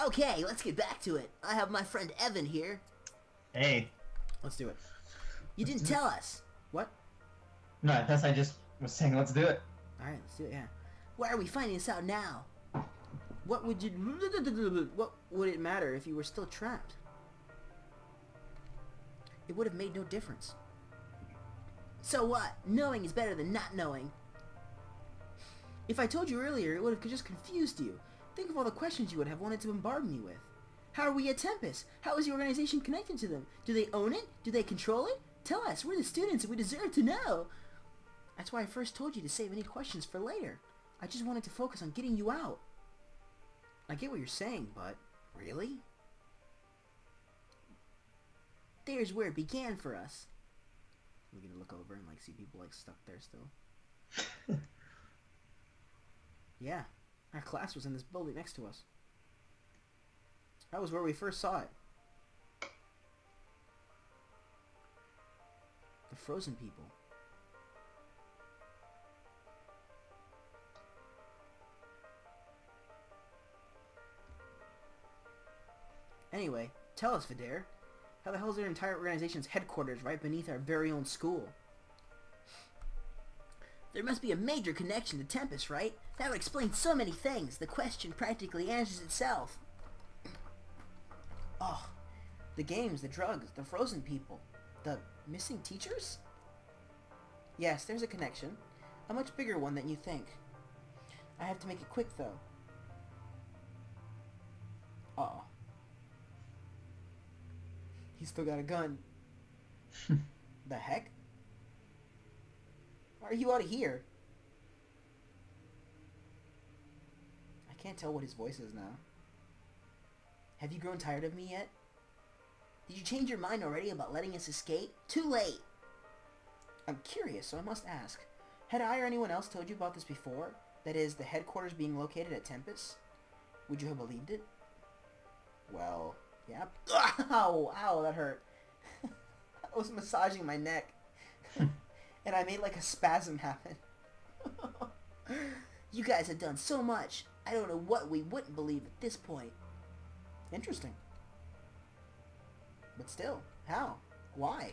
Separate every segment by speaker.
Speaker 1: Okay, let's get back to it. I have my friend Evan here.
Speaker 2: Hey.
Speaker 1: Let's do it. You didn't tell us. What?
Speaker 2: No, I guess I just was saying let's do it.
Speaker 1: Alright, let's do it, yeah. Why are we finding this out now? What would you... What would it matter if you were still trapped? It would have made no difference. So what? Knowing is better than not knowing. If I told you earlier, it would have just confused you. Think of all the questions you would have wanted to bombard me with. How are we at Tempest? How is the organization connected to them? Do they own it? Do they control it? Tell us. We're the students and we deserve to know. That's why I first told you to save any questions for later. I just wanted to focus on getting you out. I get what you're saying, but really? There's where it began for us. We're gonna look over and like see people like stuck there still. Yeah, our class was in this building next to us. That was where we first saw it. The frozen people. Anyway, tell us, Vidaire. How the hell is their entire organization's headquarters right beneath our very own school? There must be a major connection to Tempest, right? That would explain so many things. The question practically answers itself. Oh, the games, the drugs, the frozen people, the missing teachers? Yes, there's a connection. A much bigger one than you think. I have to make it quick, though. Uh-oh. He's still got a gun. The heck? Why are you out of here? I can't tell what his voice is now. Have you grown tired of me yet? Did you change your mind already about letting us escape? Too late! I'm curious, so I must ask. Had I or anyone else told you about this before? That is, the headquarters being located at Tempest? Would you have believed it? Well, yeah. Ow! Ow, that hurt. I was massaging my neck. And I made like a spasm happen. You guys have done so much. I don't know what we wouldn't believe at this point. Interesting. But still, how? Why?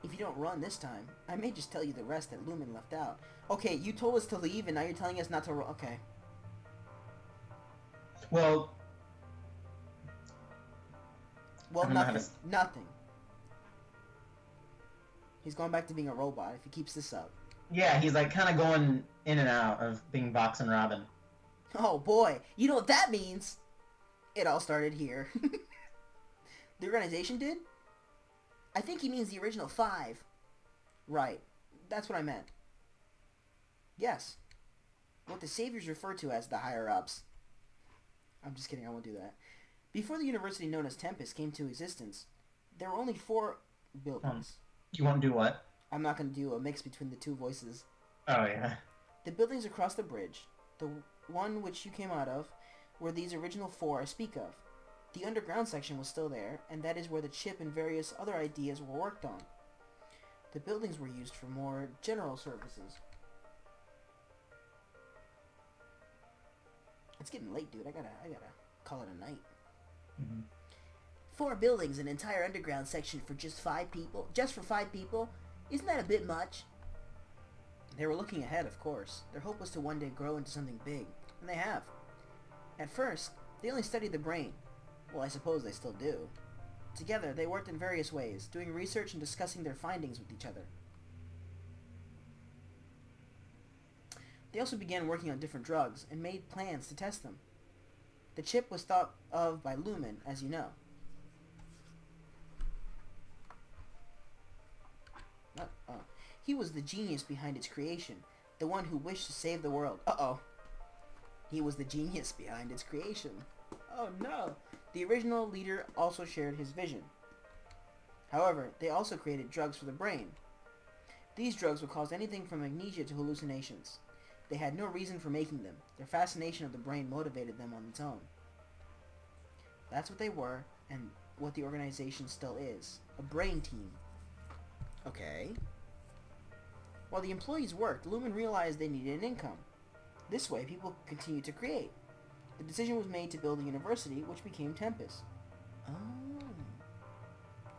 Speaker 1: If you don't run this time, I may just tell you the rest that Lumen left out. Okay, you told us to leave and now you're telling us not to run. Okay.
Speaker 2: Well,
Speaker 1: nothing. Nothing. He's going back to being a robot if he keeps this up.
Speaker 2: Yeah, he's like kind of going in and out of being Box and Robin.
Speaker 1: Oh boy, you know what that means? It all started here. The organization did? I think he means the original 5. Right, that's what I meant. Yes. What the Saviors refer to as the higher-ups. I'm just kidding, I won't do that. Before the university known as Tempest came to existence, there were only 4 buildings.
Speaker 2: You want to do what?
Speaker 1: I'm not going to do a mix between the 2 voices.
Speaker 2: Oh, yeah.
Speaker 1: The buildings across the bridge, the one which you came out of, were these original 4 I speak of. The underground section was still there, and that is where the chip and various other ideas were worked on. The buildings were used for more general services. It's getting late, dude. I gotta call it a night.
Speaker 2: Mm-hmm.
Speaker 1: 4 buildings, an entire underground section for just 5 people? Just for 5 people? Isn't that a bit much? They were looking ahead, of course. Their hope was to one day grow into something big, and they have. At first, they only studied the brain. Well, I suppose they still do. Together, they worked in various ways, doing research and discussing their findings with each other. They also began working on different drugs and made plans to test them. The chip was thought of by Lumen, as you know. He was the genius behind its creation, the one who wished to save the world. Uh-oh. He was the genius behind its creation. Oh no. The original leader also shared his vision. However, they also created drugs for the brain. These drugs would cause anything from amnesia to hallucinations. They had no reason for making them. Their fascination of the brain motivated them on its own. That's what they were, and what the organization still is. A brain team. Okay. While the employees worked, Lumen realized they needed an income. This way, people continued to create. The decision was made to build a university, which became Tempest. Oh.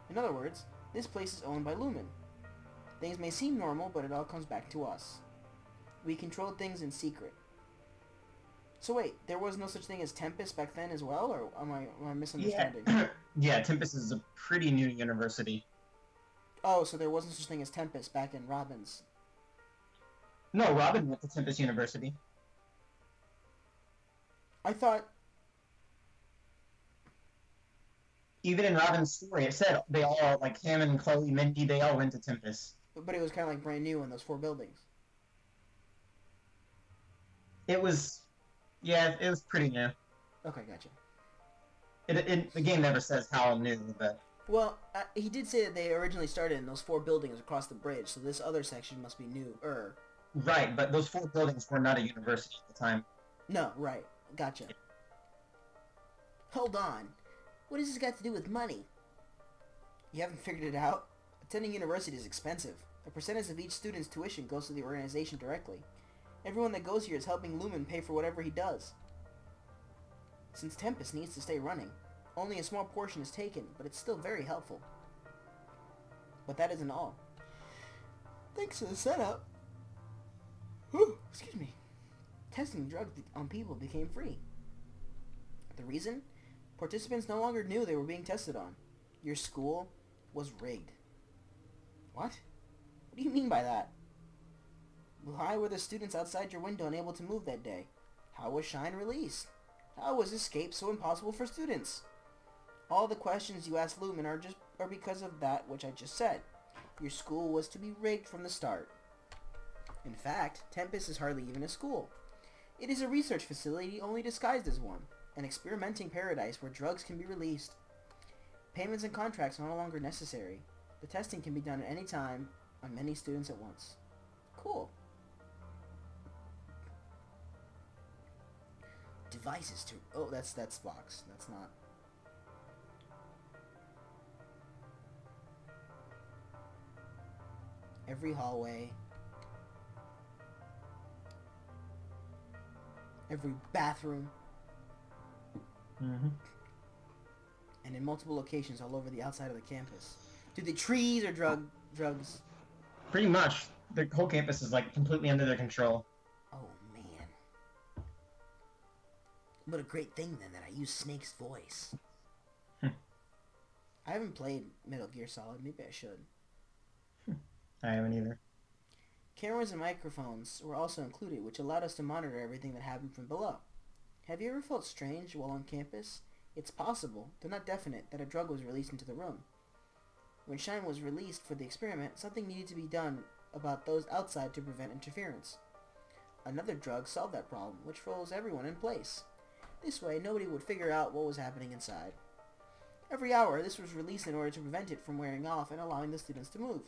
Speaker 1: In other words, this place is owned by Lumen. Things may seem normal, but it all comes back to us. We controlled things in secret. So wait, there was no such thing as Tempest back then as well, or am I misunderstanding?
Speaker 2: Yeah, yeah. Tempest is a pretty new university.
Speaker 1: Oh, so there wasn't such thing as Tempest back in Robin's.
Speaker 2: No, Robin went to Tempest University.
Speaker 1: I thought...
Speaker 2: Even in Robin's story, it said they all, like him and Chloe, Mindy, they all went to Tempest.
Speaker 1: But it was kind of like brand new in those 4 buildings.
Speaker 2: It was, yeah, it was pretty new.
Speaker 1: Okay, gotcha.
Speaker 2: The game never says how new, but...
Speaker 1: Well, he did say that they originally started in those 4 buildings across the bridge, so this other section must be new.
Speaker 2: Right, but those 4 buildings were not a university at the time.
Speaker 1: No, right. Gotcha. Hold on. What does this got to do with money? You haven't figured it out? Attending university is expensive. A percentage of each student's tuition goes to the organization directly. Everyone that goes here is helping Lumen pay for whatever he does. Since Tempest needs to stay running, only a small portion is taken, but it's still very helpful. But that isn't all. Thanks to the setup, excuse me, testing drugs on people became free. The reason? Participants no longer knew they were being tested on. Your school was rigged. What? What do you mean by that? Why were the students outside your window unable to move that day? How was Shine released? How was escape so impossible for students? All the questions you ask Lumen are because of that which I just said. Your school was to be rigged from the start. In fact, Tempest is hardly even a school. It is a research facility only disguised as one, an experimenting paradise where drugs can be released. Payments and contracts are no longer necessary. The testing can be done at any time on many students at once. Cool. Devices to... Oh, that's Vox. That's not... Every hallway. Every bathroom.
Speaker 2: Mm-hmm.
Speaker 1: And in multiple locations all over the outside of the campus. Dude, the trees are drugs.
Speaker 2: Pretty much. The whole campus is, like, completely under their control.
Speaker 1: Oh, man. What a great thing, then, that I use Snake's voice. I haven't played Metal Gear Solid. Maybe I should.
Speaker 2: I haven't either.
Speaker 1: Cameras and microphones were also included, which allowed us to monitor everything that happened from below. Have you ever felt strange while on campus? It's possible, though not definite, that a drug was released into the room. When Shine was released for the experiment, something needed to be done about those outside to prevent interference. Another drug solved that problem, which froze everyone in place. This way, nobody would figure out what was happening inside. Every hour, this was released in order to prevent it from wearing off and allowing the students to move.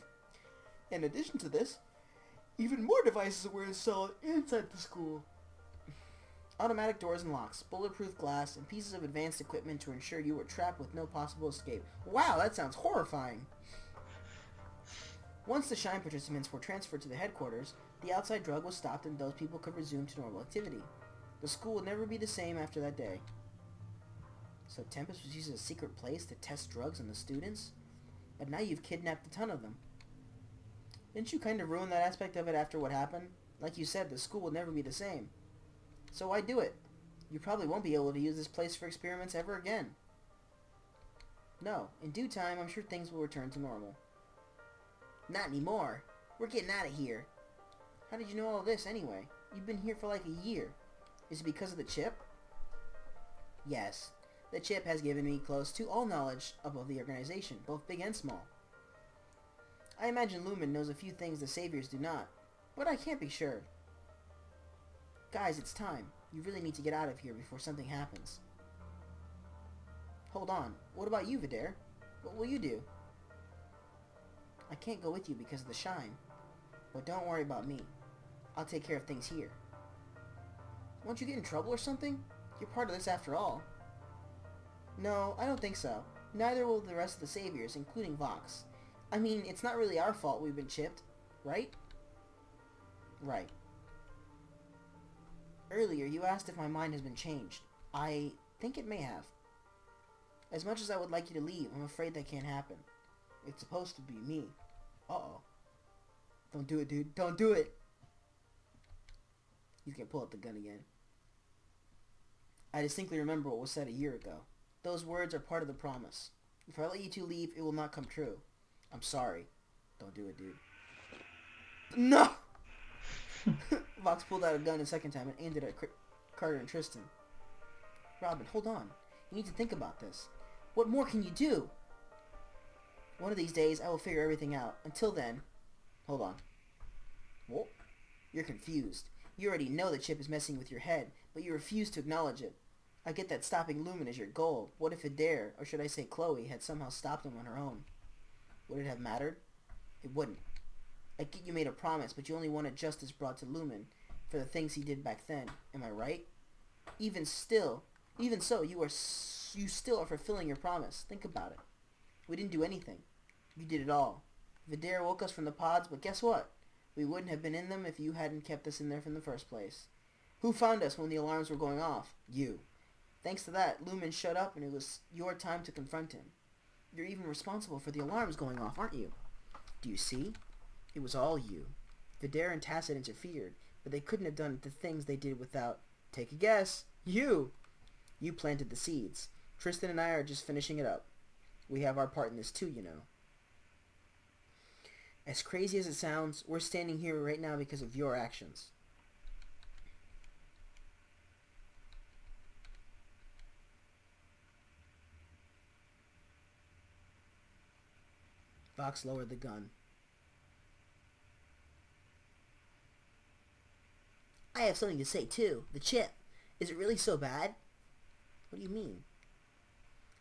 Speaker 1: In addition to this, even more devices were installed inside the school. Automatic doors and locks, bulletproof glass, and pieces of advanced equipment to ensure you were trapped with no possible escape. Wow, that sounds horrifying! Once the Shine participants were transferred to the headquarters, the outside drug was stopped and those people could resume to normal activity. The school would never be the same after that day. So Tempest was used as a secret place to test drugs on the students? But now you've kidnapped a ton of them. Didn't you kind of ruin that aspect of it after what happened? Like you said, the school will never be the same. So why do it? You probably won't be able to use this place for experiments ever again. No, in due time, I'm sure things will return to normal. Not anymore. We're getting out of here. How did you know all this anyway? You've been here for like a year. Is it because of the chip? Yes. The chip has given me close to all knowledge about the organization, both big and small. I imagine Lumen knows a few things the Saviors do not, but I can't be sure. Guys, it's time. You really need to get out of here before something happens. Hold on. What about you, Vidaire? What will you do? I can't go with you because of the Shine. But don't worry about me. I'll take care of things here. Won't you get in trouble or something? You're part of this after all. No, I don't think so. Neither will the rest of the Saviors, including Vox. I mean, it's not really our fault we've been chipped, right? Right. Earlier, you asked if my mind has been changed. I think it may have. As much as I would like you to leave, I'm afraid that can't happen. It's supposed to be me. Uh-oh. Don't do it, dude. Don't do it. He's gonna pull out the gun again. I distinctly remember what was said a year ago. Those words are part of the promise. If I let you two leave, it will not come true. I'm sorry. Don't do it, dude. No! Vox pulled out a gun a second time and aimed it at Carter and Tristan. Robin, hold on. You need to think about this. What more can you do? One of these days, I will figure everything out. Until then... Hold on. Whoa. You're confused. You already know the chip is messing with your head, but you refuse to acknowledge it. I get that stopping Lumen is your goal. What if Adair, or should I say Chloe, had somehow stopped him on her own? Would it have mattered? It wouldn't. I get you made a promise, but you only wanted justice brought to Lumen for the things he did back then. Am I right? Even so, you still are fulfilling your promise. Think about it. We didn't do anything. You did it all. Adair woke us from the pods, but guess what? We wouldn't have been in them if you hadn't kept us in there from the first place. Who found us when the alarms were going off? You. Thanks to that, Lumen showed up and it was your time to confront him. You're even responsible for the alarms going off, aren't you? Do you see? It was all you. Adair and Tacit interfered, but they couldn't have done the things they did without... Take a guess. You! You planted the seeds. Tristan and I are just finishing it up. We have our part in this too, you know. As crazy as it sounds, we're standing here right now because of your actions. Vox lowered the gun. I have something to say too. The chip. Is it really so bad? What do you mean?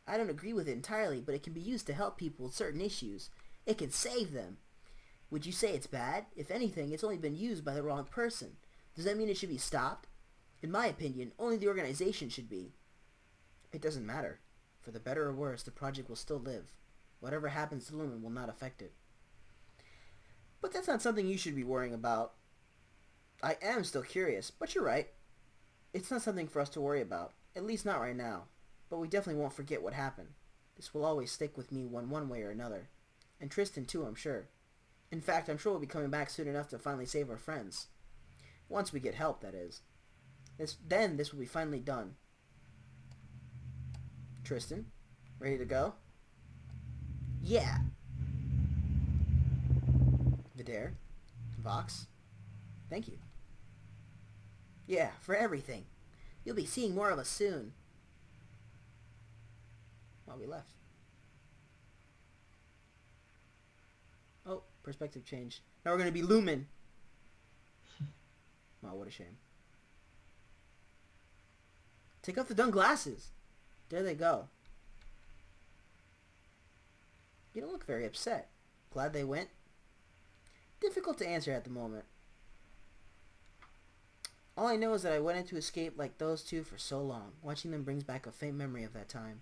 Speaker 1: I don't agree with it entirely, but it can be used to help people with certain issues. It can save them. Would you say it's bad? If anything, it's only been used by the wrong person. Does that mean it should be stopped? In my opinion, only the organization should be. It doesn't matter. For the better or worse, the project will still live. Whatever happens to Lumen will not affect it. But that's not something you should be worrying about. I am still curious, but you're right. It's not something for us to worry about. At least not right now. But we definitely won't forget what happened. This will always stick with me one way or another. And Tristan too, I'm sure. In fact, I'm sure we'll be coming back soon enough to finally save our friends. Once we get help, that is. Then this will be finally done. Tristan, ready to go? Yeah. Adair, Vox, thank you. Yeah, for everything. You'll be seeing more of us soon. Well, we left. Oh, perspective change. Now we're going to be Lumen. Wow, what a shame. Take off the dumb glasses. There they go. You don't look very upset. Glad they went? Difficult to answer at the moment. All I know is that I wanted to escape like those two for so long. Watching them brings back a faint memory of that time.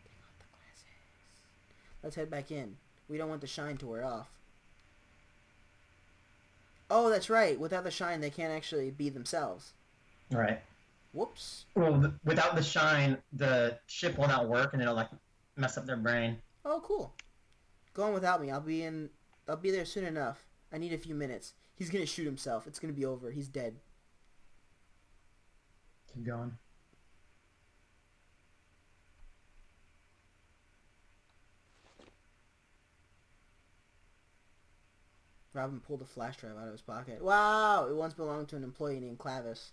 Speaker 1: Take off the glasses. Let's head back in. We don't want the shine to wear off. Oh, that's right. Without the shine, they can't actually be themselves.
Speaker 2: Right.
Speaker 1: Whoops.
Speaker 2: Well, without the shine, the ship will not work, and it'll like mess up their brain.
Speaker 1: Oh, cool. Go on without me. I'll be there soon enough. I need a few minutes. He's gonna shoot himself. It's gonna be over. He's dead.
Speaker 2: Keep going.
Speaker 1: Robin pulled a flash drive out of his pocket. Wow! It once belonged to an employee named Clavis.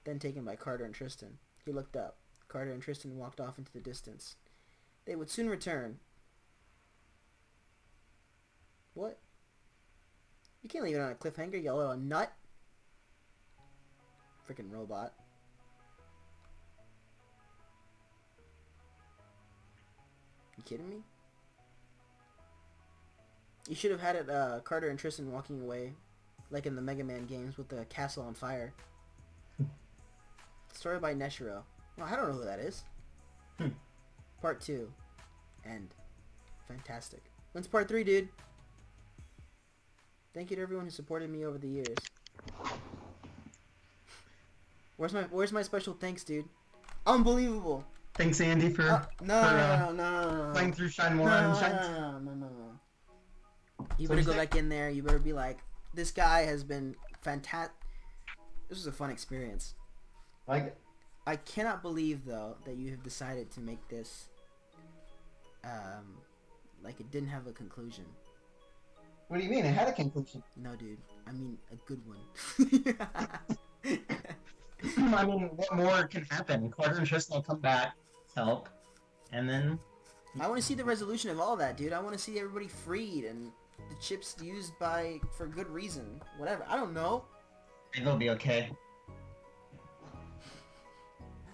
Speaker 1: Then taken by Carter and Tristan. He looked up. Carter and Tristan walked off into the distance. They would soon return. What? You can't leave it on a cliffhanger, you little nut. Freaking robot. You kidding me? You should have had it, Carter and Tristan walking away, like in the Mega Man games with the castle on fire. Story by Neshiro. Well, I don't know who that is. Part 2. End. Fantastic. When's part 3, dude? Thank you to everyone who supported me over the years. Where's my special thanks, dude? Unbelievable.
Speaker 2: Thanks, Andy, for playing through Shine 1.
Speaker 1: No. You better go back in there. You better be like, this guy has been fantastic. This was a fun experience.
Speaker 2: Like,
Speaker 1: I cannot believe, though, that you have decided to make this, like it didn't have a conclusion.
Speaker 2: what do you mean? It had a conclusion.
Speaker 1: No, dude. I mean, a good one.
Speaker 2: I mean, what more can happen? Carter and Tristan will come back, help, and then...
Speaker 1: I want to see the resolution of all that, dude. I want to see everybody freed and the chips used for good reason. Whatever. I don't know.
Speaker 2: They'll be okay.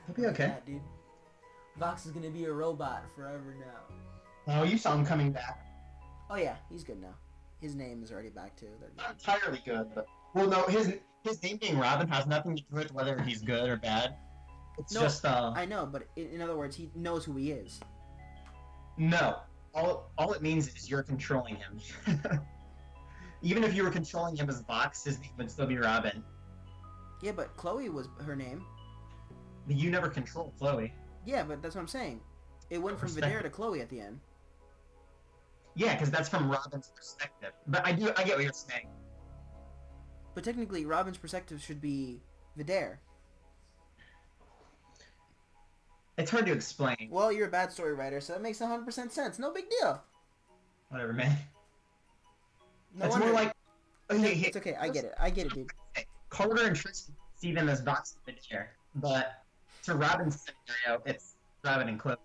Speaker 2: They'll be okay.
Speaker 1: Yeah, dude. Vox is gonna be a robot forever now.
Speaker 2: Oh, you saw him coming back.
Speaker 1: Oh yeah, he's good now. His name is already back too.
Speaker 2: Not entirely good, but... Well, no, his name being Robin has nothing to do with whether he's good or bad. It's just,
Speaker 1: I know, but in other words, he knows who he is.
Speaker 2: No. All it means is you're controlling him. Even if you were controlling him as Vox, his name would still be Robin.
Speaker 1: Yeah, but Chloe was her name.
Speaker 2: But you never control Chloe.
Speaker 1: Yeah, but that's what I'm saying. It went from Vidar to Chloe at the end.
Speaker 2: Yeah, because that's from Robin's perspective. But I get what you're saying.
Speaker 1: But technically, Robin's perspective should be Vidar.
Speaker 2: It's hard to explain.
Speaker 1: Well, you're a bad story writer, so that makes 100% sense. No big deal.
Speaker 2: Whatever, man.
Speaker 1: No
Speaker 2: it's
Speaker 1: wonder.
Speaker 2: more like... Okay,
Speaker 1: it's okay. I get it, dude.
Speaker 2: Carter and Tristan see them as Vox and Vidar. But to Robin's scenario, it's Robin and Chloe.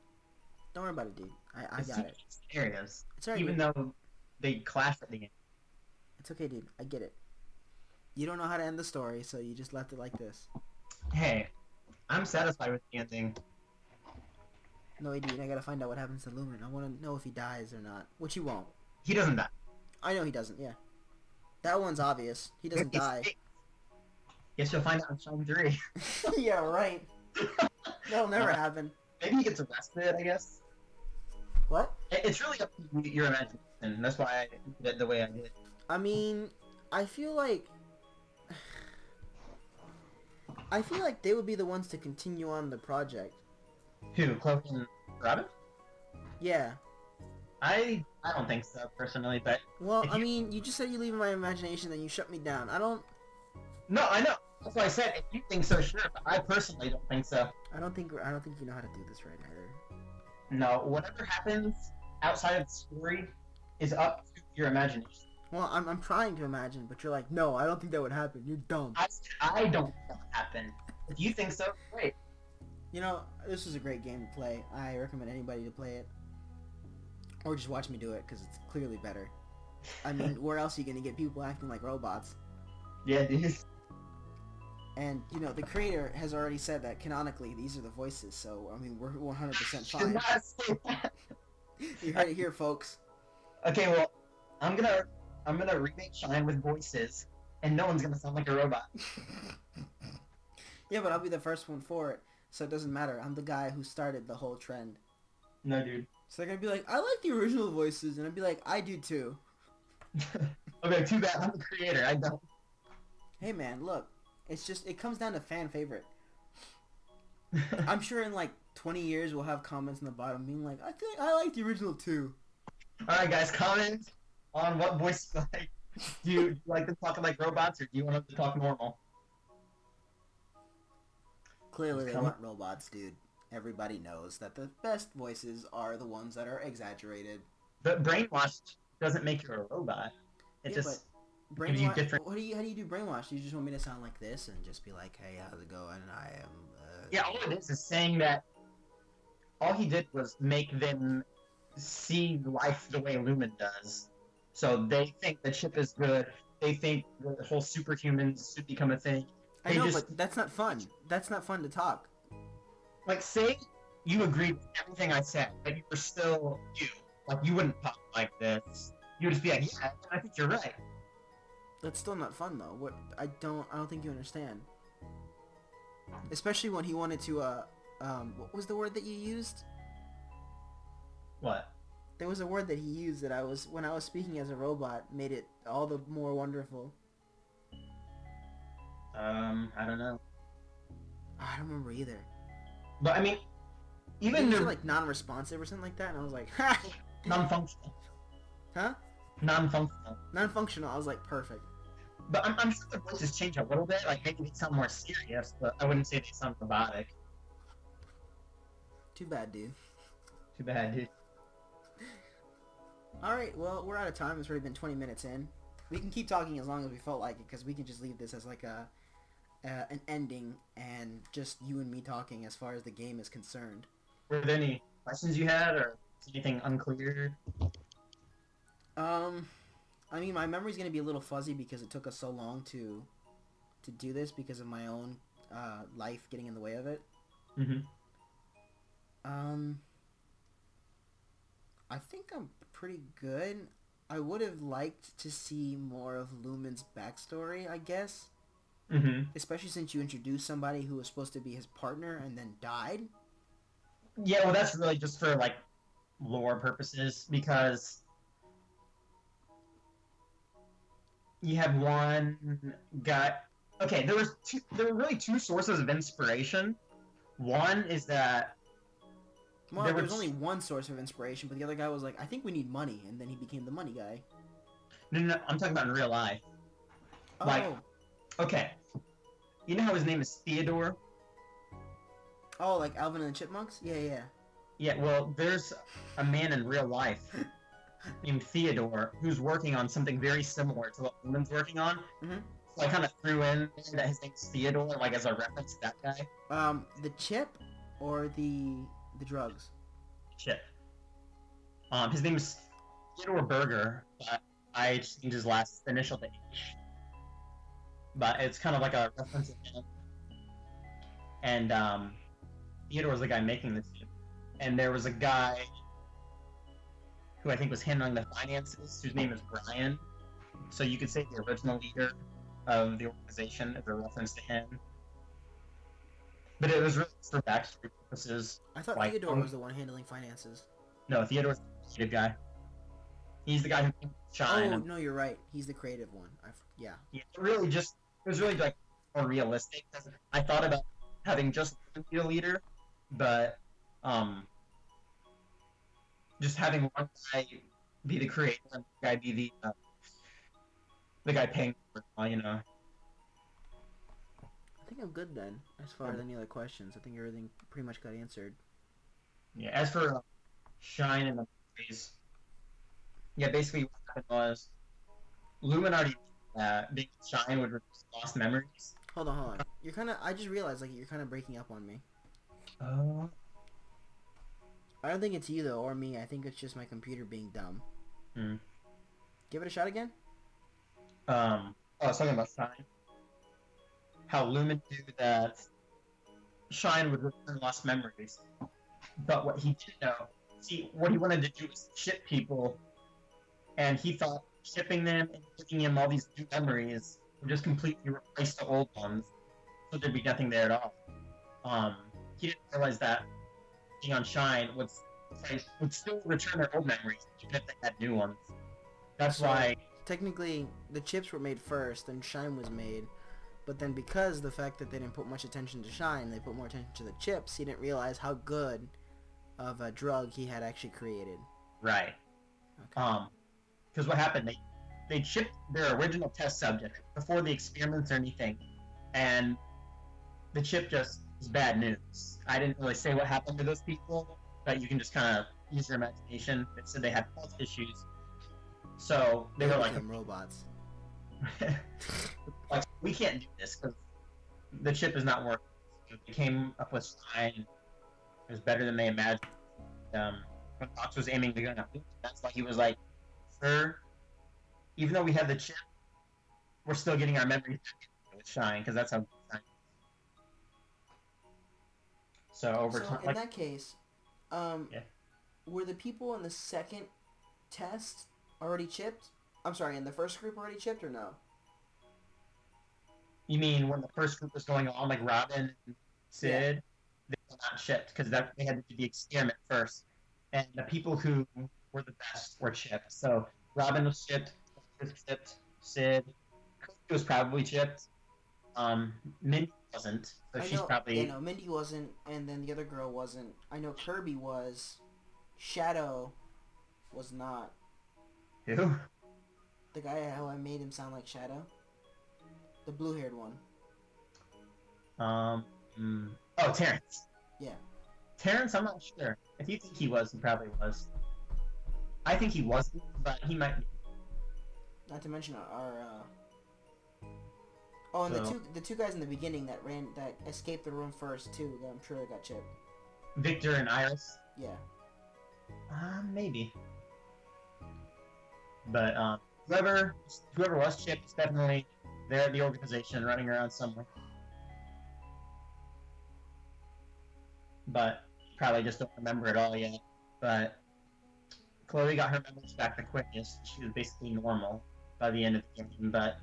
Speaker 1: Don't worry about it, dude. I got it.
Speaker 2: Scenarios.
Speaker 1: It's alright.
Speaker 2: Even though they clash at the end.
Speaker 1: It's okay, dude. I get it. You don't know how to end the story, so you just left it like this.
Speaker 2: Hey, I'm satisfied with the ending.
Speaker 1: No, dude. I gotta find out what happens to Lumen. I want to know if he dies or not. Which he won't.
Speaker 2: He doesn't die.
Speaker 1: I know he doesn't, yeah. That one's obvious. He doesn't die.
Speaker 2: Guess you'll find out in Shine 3.
Speaker 1: Yeah, right. That'll never happen.
Speaker 2: Maybe he gets arrested, I guess.
Speaker 1: What?
Speaker 2: It's really up to your imagination. That's why I did it the way I did.
Speaker 1: I mean, I feel like they would be the ones to continue on the project.
Speaker 2: Who? Chloe and Robin?
Speaker 1: Yeah.
Speaker 2: I don't think so, personally, but...
Speaker 1: Well, I mean, you just said you leave in my imagination, then you shut me down. I don't...
Speaker 2: No, I know. That's why I said, if you think so, sure, but I personally don't think so.
Speaker 1: I don't think you know how to do this right, Heather.
Speaker 2: No, whatever happens outside of the story is up to your imagination.
Speaker 1: Well, I'm trying to imagine, but you're like, no, I don't think that would happen. You're dumb.
Speaker 2: I don't think that would happen. If you think so, great.
Speaker 1: You know, this is a great game to play. I recommend anybody to play it. Or just watch me do it, because it's clearly better. I mean, where else are you going to get people acting like robots?
Speaker 2: Yeah, dude.
Speaker 1: And, you know, the creator has already said that canonically these are the voices, so, I mean, we're 100% fine. You heard it here, folks.
Speaker 2: Okay, well, I'm gonna remake Shine with voices, and no one's gonna sound like a robot.
Speaker 1: Yeah, but I'll be the first one for it, so it doesn't matter. I'm the guy who started the whole trend.
Speaker 2: No, dude.
Speaker 1: So they're gonna be like, I like the original voices, and I'd be like, I do too.
Speaker 2: Okay, too bad. I'm the creator. I don't.
Speaker 1: Hey, man, look. It's just, it comes down to fan favorite. I'm sure in like 20 years we'll have comments in the bottom being like, I think I like the original too.
Speaker 2: Alright guys, comment on what voice you like. Do you like them talking like robots, or do you want them to talk normal?
Speaker 1: Clearly they want robots, dude. Everybody knows that the best voices are the ones that are exaggerated.
Speaker 2: But brainwashed doesn't make you a robot. It just gives you different...
Speaker 1: How do you do brainwash? You just want me to sound like this and just be like, hey, how's it going? I am...
Speaker 2: Yeah, all it is saying that all he did was make them see life the way Lumen does. So they think the chip is good. They think the whole superhumans should become a thing.
Speaker 1: I know, but that's not fun. That's not fun to talk.
Speaker 2: Like, say you agreed with everything I said, but you were still you. Like, you wouldn't talk like this. You would just be like, yeah, I think you're right.
Speaker 1: That's still not fun, though. What I don't think you understand. Especially when he wanted to, what was the word that you used?
Speaker 2: What?
Speaker 1: There was a word that he used that when I was speaking as a robot, made it all the more wonderful.
Speaker 2: I don't know.
Speaker 1: I don't remember either.
Speaker 2: But I mean,
Speaker 1: Even
Speaker 2: even
Speaker 1: they're
Speaker 2: they're
Speaker 1: like non-responsive or something like that, and I was like, ha,
Speaker 2: non-functional.
Speaker 1: huh?
Speaker 2: Non-functional.
Speaker 1: Non-functional. I was like, perfect.
Speaker 2: But I'm sure their voices change a little bit. Like maybe they sound more serious, but I wouldn't say they sound robotic.
Speaker 1: Too bad, dude.
Speaker 2: Too bad, dude.
Speaker 1: All right, well, we're out of time. It's already been 20 minutes in. We can keep talking as long as we felt like it, because we can just leave this as like an ending and just you and me talking as far as the game is concerned.
Speaker 2: Were there any questions you had, or anything unclear?
Speaker 1: I mean, my memory's gonna be a little fuzzy because it took us so long to do this because of my own life getting in the way of it.
Speaker 2: Mm-hmm.
Speaker 1: I think I'm pretty good. I would have liked to see more of Lumen's backstory, I guess.
Speaker 2: Mm-hmm.
Speaker 1: Especially since you introduced somebody who was supposed to be his partner and then died.
Speaker 2: Yeah, well, that's really just for like lore purposes because you have one guy. Okay, there were really two sources of inspiration. One is that
Speaker 1: Well,
Speaker 2: there
Speaker 1: there
Speaker 2: was
Speaker 1: was only one source of inspiration, but the other guy was like, I think we need money, and then he became the money guy.
Speaker 2: no, I'm talking about in real life.
Speaker 1: Oh,
Speaker 2: Like, okay, you know how his name is Theodore?
Speaker 1: oh, like Alvin and the Chipmunks? Yeah, yeah.
Speaker 2: Yeah, well, there's a man in real life named Theodore who's working on something very similar to what Lumen's working on.
Speaker 1: Mhm.
Speaker 2: So I kind of threw in that his name's Theodore, like as a reference to that guy.
Speaker 1: The chip or the drugs?
Speaker 2: Shit. His name is Theodore Berger, but I changed his last initial to H. But it's kind of like a reference to him. And Theodore's the guy making the chip. And there was a guy who I think was handling the finances, whose name is Brian. So you could say the original leader of the organization as a reference to him. But it was really for backstory purposes.
Speaker 1: I thought
Speaker 2: Like,
Speaker 1: Theodore was the one handling finances.
Speaker 2: No, Theodore's the creative guy. He's the guy who can shine.
Speaker 1: Oh, no, you're right. He's the creative one. Yeah.
Speaker 2: Yeah, it was really like more realistic. 'Cause I thought about having just one be a leader, but just having one guy be the creator and the guy be the guy paying for it, you know.
Speaker 1: I think I'm good then, as far as any other questions. I think everything pretty much got answered.
Speaker 2: Yeah. As for Shine and the movies, yeah, basically what happened was Lumen already being Shine would reduce lost memories.
Speaker 1: Hold on. You're kind of... I just realized, like, you're kind of breaking up on me. I don't think it's you, though, or me. I think it's just my computer being dumb.
Speaker 2: Hmm.
Speaker 1: Give it a shot again?
Speaker 2: I was talking about Shine. How Lumen knew that Shine would return lost memories. But what he didn't know, see, what he wanted to do was ship people, and he thought shipping them and giving him all these new memories would just completely replace the old ones, so there'd be nothing there at all. He didn't realize that being on Shine would still return their old memories, even if they had new ones. That's
Speaker 1: So,
Speaker 2: why.
Speaker 1: Technically, the chips were made first, then Shine was made. But then because the fact that they didn't put much attention to Shine, they put more attention to the chips, he didn't realize how good of a drug he had actually created.
Speaker 2: Right.
Speaker 1: Okay.
Speaker 2: Because what happened, they shipped their original test subject before the experiments or anything, and the chip just was bad news. I didn't really say what happened to those people, but you can just kind of use your imagination. It said they had health issues, so they were like,
Speaker 1: became robots.
Speaker 2: like, we can't do this because the chip is not working. So they came up with Shine. It was better than they imagined. When Fox was aiming the gun at Luke, that's why he was like, "Sir, even though we have the chip, we're still getting our memories with Shine because that's how good Shine is." So over
Speaker 1: So
Speaker 2: time,
Speaker 1: in that case,
Speaker 2: Yeah.
Speaker 1: were the people in the second test already chipped? I'm sorry, in the first group already chipped or no?
Speaker 2: you mean when the first group was going on, like Robin and Sid, they were not chipped because they had to do the experiment first, and the people who were the best were chipped. So Robin was chipped, Sid was chipped, Sid was probably chipped. Mindy wasn't, so
Speaker 1: I
Speaker 2: she's
Speaker 1: know, yeah,
Speaker 2: probably
Speaker 1: no, Mindy wasn't, and then the other girl wasn't. I know Kirby was. Shadow was not.
Speaker 2: who?
Speaker 1: The guy how I made him sound like Shadow? The blue-haired one.
Speaker 2: Oh, Terrence.
Speaker 1: Yeah.
Speaker 2: Terrence, I'm not sure. If you think he was, he probably was. I think he wasn't, but he might be.
Speaker 1: Not to mention our oh, and
Speaker 2: So,
Speaker 1: the two guys in the beginning that escaped the room first too. That I'm sure they got chipped.
Speaker 2: Victor and Iris.
Speaker 1: Yeah.
Speaker 2: Maybe. But whoever was chipped is definitely there at the organization, running around somewhere. But probably just don't remember it all yet. But Chloe got her memories back the quickest. She was basically normal by the end of the game, but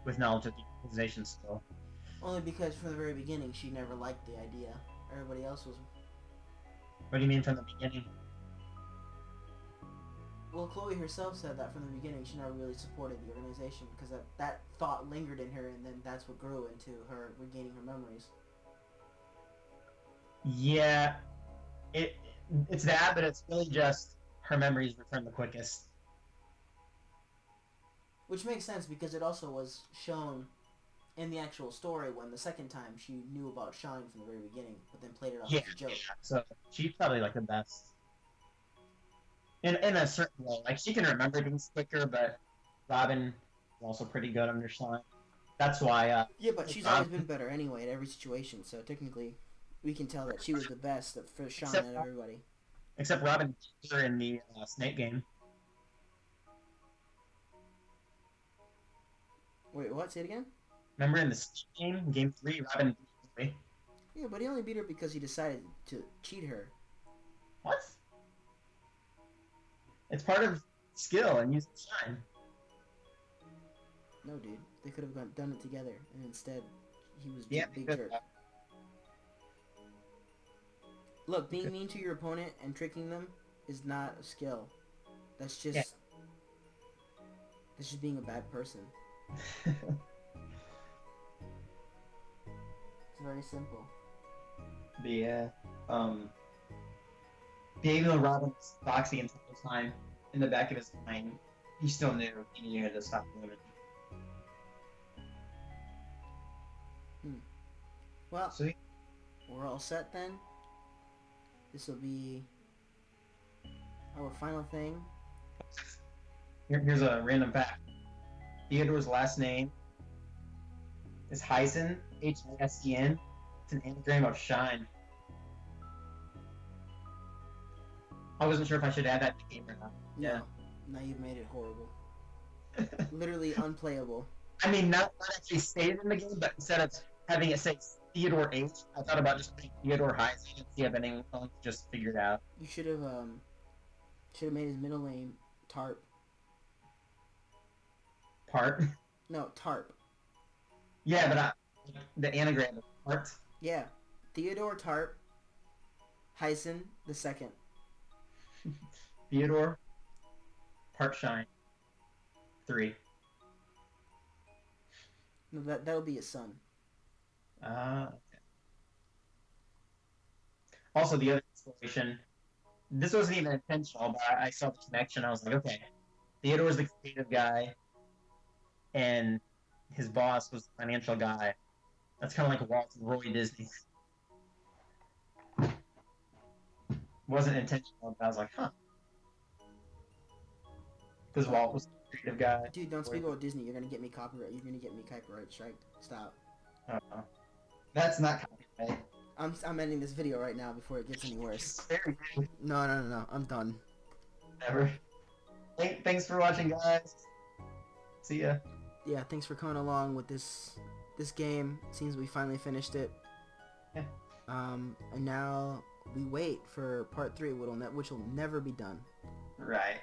Speaker 2: with knowledge of the organization still.
Speaker 1: Only because from the very beginning she never liked the idea. Everybody else was.
Speaker 2: What do you mean from the beginning?
Speaker 1: Well, Chloe herself said that from the beginning she never really supported the organization because that thought lingered in her, and then that's what grew into her regaining her memories.
Speaker 2: Yeah, it's that, but it's really just her memories return the quickest.
Speaker 1: Which makes sense because it also was shown in the actual story when the second time she knew about Shine from the very beginning, but then played it off
Speaker 2: Yeah,
Speaker 1: as a joke.
Speaker 2: so she's probably like the best in a certain way. Like she can remember things quicker, but Robin is also pretty good under Shine. That's why.
Speaker 1: Yeah, but she's always
Speaker 2: Robin,
Speaker 1: been better anyway at every situation, so technically we can tell that she was the best for Shine
Speaker 2: except
Speaker 1: out of everybody.
Speaker 2: except Robin beat her in the Snake game.
Speaker 1: Wait, what? Say it again?
Speaker 2: Remember in the Snake game, Game 3, Robin beat her.
Speaker 1: Yeah, but he only beat her because he decided to cheat her.
Speaker 2: What? It's part of skill and using Shine.
Speaker 1: No, dude. They could have done it together, and instead he was
Speaker 2: Yeah,
Speaker 1: a big jerk. Look, being mean to your opponent and tricking them is not a skill. That's just that's just being a bad person. It's very simple.
Speaker 2: Yeah. Even though Robin was Foxy until the time, in the back of his mind, he still knew he needed to stop the women.
Speaker 1: Well,
Speaker 2: So
Speaker 1: we're all set then. This will be our final thing.
Speaker 2: here's a random fact. Theodore's last name is Hysen, Hysen. It's an anagram of Shine. I wasn't sure if I should add that to the game or not.
Speaker 1: No, now you've made it horrible. Literally unplayable.
Speaker 2: I mean, not actually stated in the game, but instead of having it say Theodore H, I thought about just putting Theodore Hysen and see if anyone just figured out.
Speaker 1: You should have made his middle name Tarp.
Speaker 2: Part.
Speaker 1: No, Tarp.
Speaker 2: Yeah, but the anagram of part.
Speaker 1: Yeah, Theodore Tarp. Hysen the second.
Speaker 2: Theodore. Part Shine. 3.
Speaker 1: No, that'll be his son.
Speaker 2: Okay. Also, the other exploration. This wasn't even intentional, but I saw the connection. I was like, okay, Theodore's the creative guy, and his boss was the financial guy. That's kind of like Walt and Roy Disney. Wasn't intentional, but I was like, huh. Because Walt was the creative guy.
Speaker 1: Dude, don't speak about Disney. You're gonna get me copyright. You're gonna get me copyright strike. Stop.
Speaker 2: That's not copyright.
Speaker 1: I'm ending this video right now before it gets any worse.
Speaker 2: It's very good.
Speaker 1: No. I'm done.
Speaker 2: Never. Thanks for watching, guys. See ya.
Speaker 1: Yeah, thanks for coming along with this game. Seems we finally finished it.
Speaker 2: Yeah.
Speaker 1: And now we wait for part 3, which will never be done.
Speaker 2: Right.